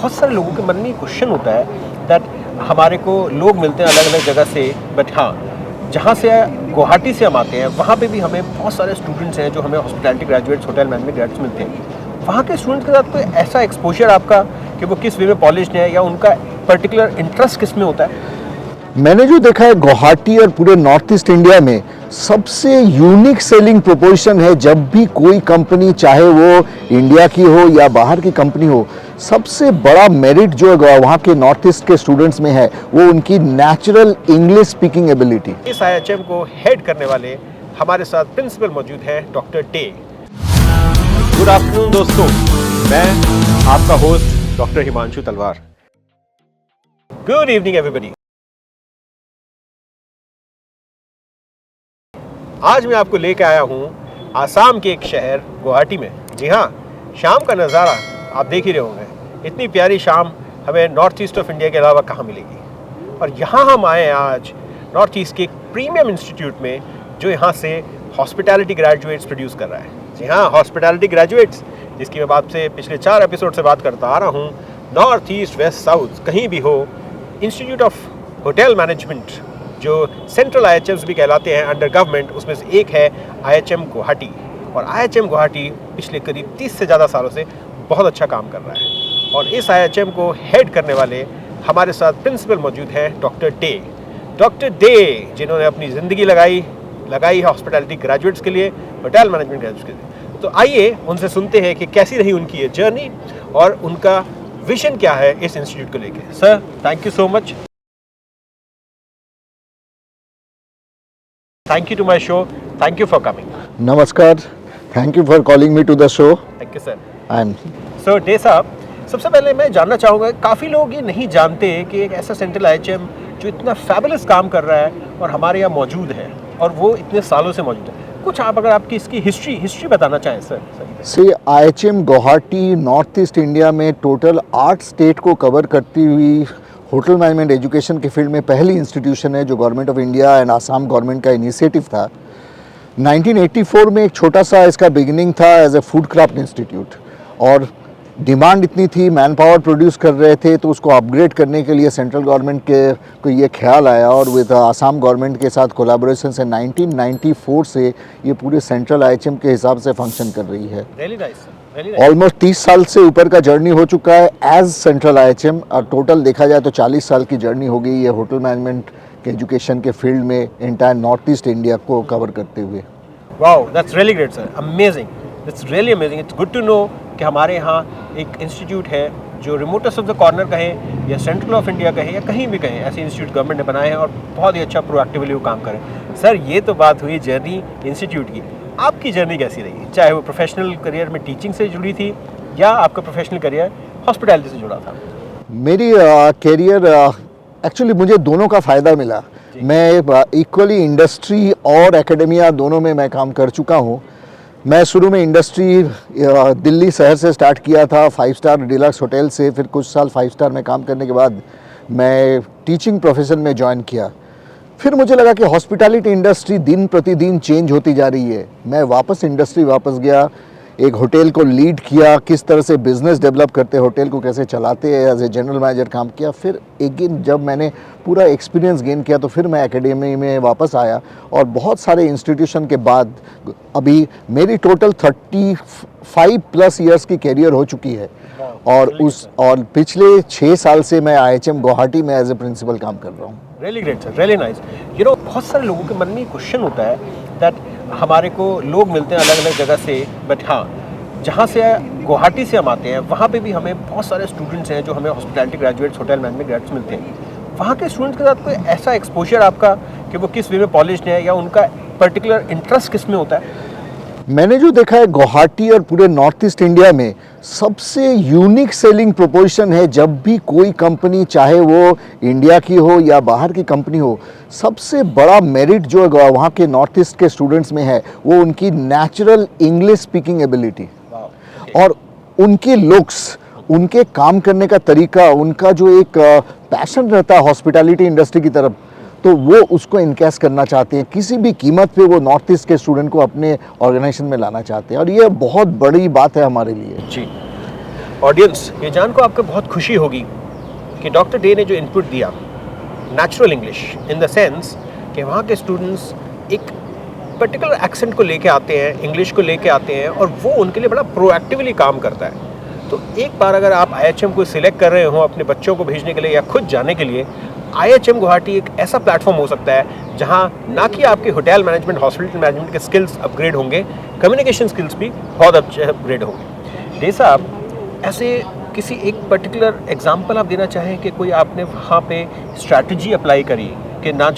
बहुत सारे लोगों के मन में क्वेश्चन होता है दैट हमारे को लोग मिलते हैं अलग अलग जगह से, बट हाँ, जहाँ से गुवाहाटी से हम आते हैं वहाँ पे भी हमें बहुत सारे स्टूडेंट्स हैं जो हमें hospitality graduates, hotel management graduates मिलते हैं। वहाँ के स्टूडेंट्स के साथ कोई ऐसा एक्सपोजर आपका कि वो किस वे में पॉलिश्ड है या उनका पर्टिकुलर इंटरेस्ट किस में होता है? मैंने जो देखा है गुवाहाटी और पूरे नॉर्थ ईस्ट इंडिया में सबसे यूनिक सेलिंग प्रोपोजिशन है। जब भी कोई कंपनी, चाहे वो इंडिया की हो या बाहर की कंपनी हो, सबसे बड़ा मेरिट जो वहाँ के नॉर्थ ईस्ट के स्टूडेंट्स में है वो उनकी नेचुरल इंग्लिश स्पीकिंग एबिलिटी। इस आईएचएम को हेड करने वाले हमारे साथ प्रिंसिपल मौजूद हैं, डॉक्टर डे। गुड आफ्टरनून दोस्तों, मैं आपका होस्ट डॉक्टर हिमांशु तलवार। Good evening everybody. आज मैं आपको लेकर आया हूँ आसाम के एक शहर गुवाहाटी में। जी हाँ, शाम का नज़ारा आप देख ही रहे होंगे। इतनी प्यारी शाम हमें नॉर्थ ईस्ट ऑफ इंडिया के अलावा कहाँ मिलेगी। और यहाँ हम आए हैं आज नॉर्थ ईस्ट के एक प्रीमियम इंस्टीट्यूट में जो यहाँ से हॉस्पिटैलिटी ग्रेजुएट्स प्रोड्यूस कर रहा है। जी हाँ, हॉस्पिटैलिटी ग्रेजुएट्स, जिसकी मैं आपसे पिछले 4 एपिसोड से बात करता आ रहा हूँ। नॉर्थ ईस्ट, वेस्ट, साउथ, कहीं भी हो, इंस्टीट्यूट ऑफ होटल मैनेजमेंट जो सेंट्रल आईएचएम्स भी कहलाते हैं अंडर गवर्नमेंट, उसमें से एक है आईएचएम गुवाहाटी। और आईएचएम गुवाहाटी पिछले करीब 30 से ज़्यादा सालों से बहुत अच्छा काम कर रहा है। और इस आईएचएम को हेड करने वाले हमारे साथ प्रिंसिपल मौजूद हैं, डॉक्टर डे। डॉक्टर डे जिन्होंने अपनी ज़िंदगी लगाई है हॉस्पिटैलिटी ग्रेजुएट्स के लिए, होटल मैनेजमेंट ग्रेजुएट्स के लिए। तो आइए उनसे सुनते हैं कि कैसी रही उनकी ये जर्नी और उनका विजन क्या है इस इंस्टीट्यूट को लेकर। Sir, thank you so much. Thank you to my show. Thank you for coming. नमस्कार, thank you for calling me to the show. Thank you, sir. And So, Dey साहब, सबसे पहले मैं जानना चाहूँगा, काफ़ी लोग ये नहीं जानते कि एक ऐसा सेंट्रल आईएचएम जो इतना फैबुलस काम कर रहा है और हमारे यहाँ मौजूद है और वो इतने सालों से मौजूद है। कुछ आप अगर आपकी इसकी हिस्ट्री बताना चाहें सर। से IHM Guwahati north east India में टोटल 8 स्टेट को कवर करती हुई होटल मैनेजमेंट एजुकेशन के फील्ड में पहली इंस्टीट्यूशन है जो government of India and Assam government का इनिशिएटिव था। 1984 में एक छोटा सा इसका बिगिनिंग था as a food craft institute, और डिमांड इतनी थी, मैन पावर प्रोड्यूस कर रहे थे, तो उसको अपग्रेड करने के लिए सेंट्रल गवर्नमेंट के को ये ख्याल आया और विद आसाम गवर्नमेंट के साथ कोलैबोरेशन से 1994 से ये पूरे सेंट्रल आईएचएम के हिसाब से फंक्शन कर रही है। Really nice. ऑलमोस्ट 30 साल से ऊपर का जर्नी हो चुका है एज सेंट्रल आईएचएम, और टोटल देखा जाए तो 40 साल की जर्नी हो गई ये होटल मैनेजमेंट के एजुकेशन के फील्ड में एंटायर नॉर्थ ईस्ट इंडिया को कवर करते हुए। Wow, that's really great sir, amazing, that's really amazing. It's good to know कि हमारे यहाँ एक इंस्टीट्यूट है जो रिमोटेस्ट ऑफ द कॉर्नर कहें या सेंट्रल ऑफ इंडिया कहें या कहीं भी कहें, ऐसे इंस्टीट्यूट गवर्नमेंट ने बनाए हैं और बहुत ही अच्छा प्रोएक्टिवली वो काम करें। सर, ये तो बात हुई जर्नी इंस्टीट्यूट की। आपकी जर्नी कैसी रही, चाहे वो प्रोफेशनल करियर में टीचिंग से जुड़ी थी या आपका प्रोफेशनल करियर हॉस्पिटैलिटी से जुड़ा था? मेरी करियर एक्चुअली मुझे दोनों का फ़ायदा मिला। मैं इक्वली इंडस्ट्री और एकेडमिया दोनों में मैं काम कर चुका हूँ। मैं शुरू में इंडस्ट्री दिल्ली शहर से स्टार्ट किया था, 5 स्टार डिलक्स होटल से। फिर कुछ साल 5 स्टार में काम करने के बाद मैं टीचिंग प्रोफेशन में ज्वाइन किया। फिर मुझे लगा कि हॉस्पिटैलिटी इंडस्ट्री दिन प्रतिदिन चेंज होती जा रही है। मैं वापस इंडस्ट्री वापस गया, एक होटल को लीड किया, किस तरह से बिज़नेस डेवलप करते, होटल को कैसे चलाते हैं, एज ए जनरल मैनेजर काम किया। फिर अगेन जब मैंने पूरा एक्सपीरियंस गेन किया तो फिर मैं एकेडमी में वापस आया, और बहुत सारे इंस्टीट्यूशन के बाद अभी मेरी टोटल 35+ ईयर्स की कैरियर हो चुकी है। और पिछले 6 साल से मैं आईएचएम गुवाहाटी में एज ए प्रिंसिपल काम कर रहा हूँ। Really great sir, really nice. You know, बहुत सारे लोगों के मन में क्वेश्चन होता है दैट हमारे को लोग मिलते हैं अलग अलग जगह से, बट हाँ, जहाँ से गुवाहाटी से हम आते हैं वहाँ पे भी हमें बहुत सारे स्टूडेंट्स हैं जो हमें hospitality graduates, hotel management graduates मिलते हैं। वहाँ के स्टूडेंट्स के साथ कोई ऐसा एक्सपोजर आपका कि वो किस वे में पॉलिश्ड है या उनका पर्टिकुलर इंटरेस्ट किस में होता है? मैंने जो देखा है गुवाहाटी और पूरे नॉर्थ ईस्ट इंडिया में सबसे यूनिक सेलिंग प्रोपोजिशन है। जब भी कोई कंपनी, चाहे वो इंडिया की हो या बाहर की कंपनी हो, सबसे बड़ा मेरिट जो वहाँ के नॉर्थ ईस्ट के स्टूडेंट्स में है वो उनकी नेचुरल इंग्लिश स्पीकिंग एबिलिटी और उनके लुक्स, उनके काम करने का तरीका, उनका जो एक पैशन रहता है हॉस्पिटैलिटी इंडस्ट्री की तरफ, तो वो उसको इनकैश करना चाहते हैं। किसी भी कीमत पे वो नॉर्थ ईस्ट के स्टूडेंट को अपने ऑर्गेनाइजेशन में लाना चाहते हैं, और ये बहुत बड़ी बात है हमारे लिए। जी, ऑडियंस, ये जान को आपको बहुत खुशी होगी कि डॉक्टर डे ने जो इनपुट दिया natural English in the sense कि वहाँ के स्टूडेंट्स एक पर्टिकुलर एक्सेंट को लेके आते हैं, इंग्लिश को लेके आते हैं और वो उनके लिए बड़ा प्रोएक्टिवली काम करता है। तो एक बार अगर आप IHM को सिलेक्ट कर रहे हो अपने बच्चों को भेजने के लिए या खुद जाने के लिए, IHM गुवाहाटी एक ऐसा प्लेटफॉर्म हो सकता है जहां ना कि आपके होटल मैनेजमेंट, हॉस्पिटल मैनेजमेंट के स्किल्स अपग्रेड होंगे, कम्युनिकेशन स्किल्स भी बहुत अच्छे अपग्रेड होंगे। डे साहब, ऐसे किसी एक पर्टिकुलर एग्जांपल आप देना चाहें कि कोई आपने वहाँ पे स्ट्रैटेजी अप्लाई करी कि ना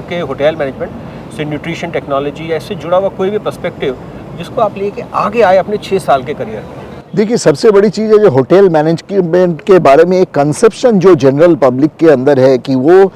कि होटल मैनेजमेंट से न्यूट्रिशन टेक्नोलॉजी या इससे जुड़ा हुआ कोई भी पर्सपेक्टिव जिसको आप लेके आगे आए अपने 6 साल के करियर में? देखिए, सबसे बड़ी चीज़ है जो होटल मैनेजमेंट के बारे में एक कंसेप्शन जो जनरल पब्लिक के अंदर है कि वो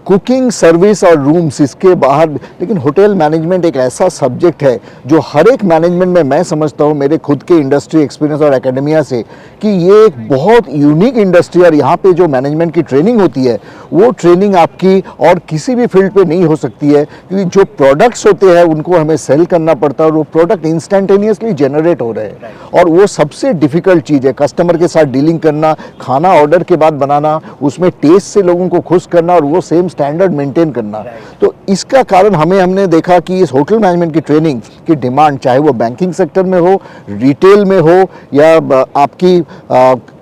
कुकिंग सर्विस और रूम्स इसके बाहर, लेकिन होटल मैनेजमेंट एक ऐसा सब्जेक्ट है जो हर एक मैनेजमेंट में मैं समझता हूँ मेरे खुद के इंडस्ट्री एक्सपीरियंस और एकेडमिया से कि ये एक बहुत यूनिक इंडस्ट्री और यहाँ पे जो मैनेजमेंट की ट्रेनिंग होती है वो ट्रेनिंग आपकी और किसी भी फील्ड पे नहीं हो सकती है, क्योंकि जो प्रोडक्ट्स होते हैं उनको हमें सेल करना पड़ता है और वो प्रोडक्ट इंस्टेंटेनियसली जनरेट हो रहे हैं और वो सबसे डिफिकल्ट चीज़ है। कस्टमर के साथ डीलिंग करना, खाना ऑर्डर के बाद बनाना, उसमें टेस्ट से लोगों को खुश करना और वो सेम स्टैंडर्ड मेंटेन करना। तो इसका कारण हमने देखा कि इस होटल मैनेजमेंट की ट्रेनिंग की डिमांड, चाहे वो बैंकिंग सेक्टर में हो, रिटेल में हो या आपकी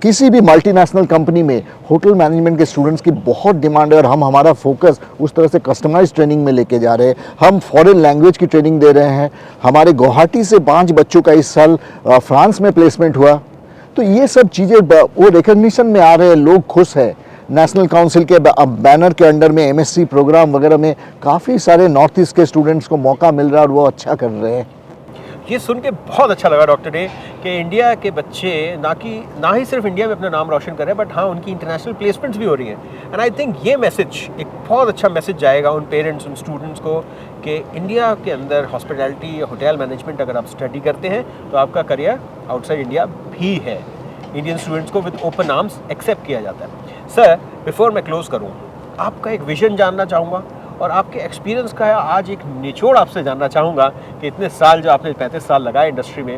किसी भी मल्टीनेशनल कंपनी में, होटल मैनेजमेंट के स्टूडेंट्स की बहुत डिमांड है और हम हमारा फोकस उस तरह से कस्टमाइज ट्रेनिंग में लेके जा रहे हैं। हम फॉरेन लैंग्वेज की ट्रेनिंग दे रहे हैं। हमारे गुवाहाटी से 5 बच्चों का इस साल फ्रांस में प्लेसमेंट हुआ। तो ये सब चीज़ें वो रिकग्निशन में आ रहे हैं, लोग खुश हैं। नेशनल काउंसिल के बैनर के अंडर में MSc प्रोग्राम वगैरह में काफ़ी सारे नॉर्थ ईस्ट के स्टूडेंट्स को मौका मिल रहा है और वो अच्छा कर रहे हैं। ये सुन के बहुत अच्छा लगा डॉक्टर डे कि इंडिया के बच्चे ना ही सिर्फ इंडिया में अपना नाम रोशन कर रहे हैं, बट हाँ, उनकी इंटरनेशनल प्लेसमेंट्स भी हो रही हैं। एंड आई थिंक ये मैसेज एक बहुत अच्छा मैसेज जाएगा उन पेरेंट्स, उन स्टूडेंट्स को कि इंडिया के अंदर हॉस्पिटैलिटी या होटल मैनेजमेंट अगर आप स्टडी करते हैं तो आपका करियर आउटसाइड इंडिया भी है। इंडियन स्टूडेंट्स को विद ओपन आर्म्स एक्सेप्ट किया जाता है। सर, बिफोर मैं क्लोज करूँ, आपका एक विजन जानना चाहूँगा और आपके एक्सपीरियंस का आज एक निचोड़ आपसे जानना चाहूँगा कि इतने साल जो आपने 35 साल लगाए इंडस्ट्री में,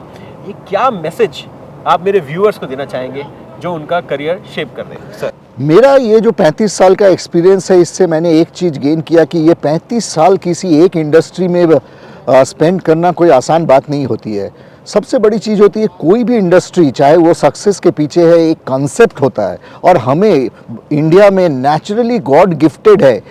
ये क्या मैसेज आप मेरे व्यूअर्स को देना चाहेंगे जो उनका करियर शेप कर रहे हैं? सर, मेरा ये जो 35 साल का एक्सपीरियंस है, इससे मैंने एक चीज़ गेन किया कि ये 35 साल किसी एक इंडस्ट्री में स्पेंड करना कोई आसान बात नहीं होती है। सबसे बड़ी चीज़ होती है कोई भी इंडस्ट्री, चाहे वो सक्सेस के पीछे है, एक कॉन्सेप्ट होता है और हमें इंडिया में नेचुरली गॉड गिफ्टेड है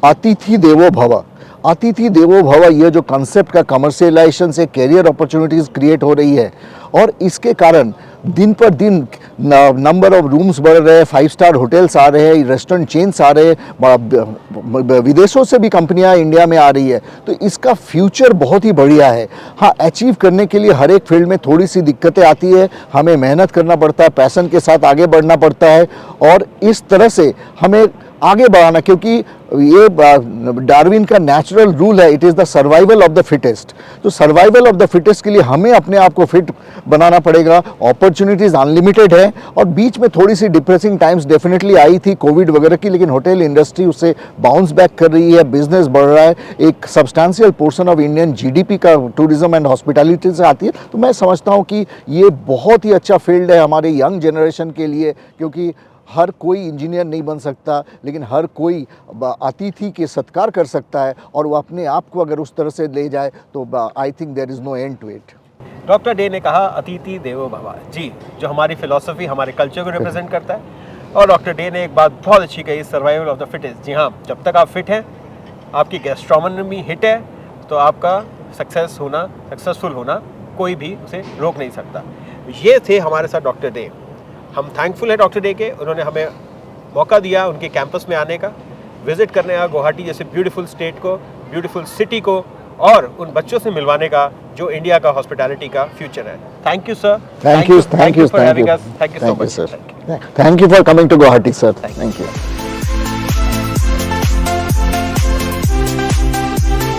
अतिथि देवो भव। अतिथि देवो भव, ये जो कॉन्सेप्ट का कमर्शियलाइजेशन से कैरियर अपॉर्चुनिटीज़ क्रिएट हो रही है और इसके कारण दिन पर दिन नंबर ऑफ रूम्स बढ़ रहे हैं, 5 स्टार होटल्स आ रहे हैं, रेस्टोरेंट चेन्स आ रहे हैं, विदेशों से भी कंपनियां इंडिया में आ रही है। तो इसका फ्यूचर बहुत ही बढ़िया है। हाँ, अचीव करने के लिए हर एक फील्ड में थोड़ी सी दिक्कतें आती है, हमें मेहनत करना पड़ता है, पैशन के साथ आगे बढ़ना पड़ता है और इस तरह से हमें आगे बढ़ाना, क्योंकि ये डार्विन का नेचुरल रूल है, it is the survival of the fittest. तो सर्वाइवल ऑफ द फिटेस्ट के लिए हमें अपने आप को फिट बनाना पड़ेगा। अपॉर्चुनिटीज़ अनलिमिटेड है और बीच में थोड़ी सी डिप्रेसिंग टाइम्स डेफिनेटली आई थी कोविड वगैरह की, लेकिन होटल इंडस्ट्री उससे बाउंस बैक कर रही है, बिजनेस बढ़ रहा है। एक substantial portion of Indian GDP का टूरिज्म एंड हॉस्पिटैलिटी से आती है। तो मैं समझता हूँ कि ये बहुत ही अच्छा फील्ड है हमारे यंग जनरेशन के लिए, क्योंकि हर कोई इंजीनियर नहीं बन सकता, लेकिन हर कोई अतिथि के सत्कार कर सकता है और वो अपने आप को अगर उस तरह से ले जाए तो I think there is no end to it. Doctor Dey ने कहा अतिथि देवो भव जी, जो हमारी फिलॉसफी, हमारे कल्चर को रिप्रेजेंट करता है। और डॉक्टर डे ने एक बात बहुत अच्छी कही, सर्वाइवल ऑफ द फिटेस्ट। जी हाँ, जब तक आप फिट हैं, आपकी गैस्ट्रोनॉमी हिट है, तो आपका सक्सेसफुल होना कोई भी उसे रोक नहीं सकता। ये थे हमारे साथ डॉक्टर डे। हम थैंकफुल है डॉक्टर डे के, उन्होंने हमें मौका दिया उनके कैंपस में आने का, विजिट करने का गुवाहाटी जैसे ब्यूटीफुल स्टेट को, ब्यूटीफुल सिटी को और उन बच्चों से मिलवाने का जो इंडिया का हॉस्पिटैलिटी का फ्यूचर है। Thank you sir. Thank you for having us. Thank you so much sir. Thank you for coming to Guwahati sir. Thank you.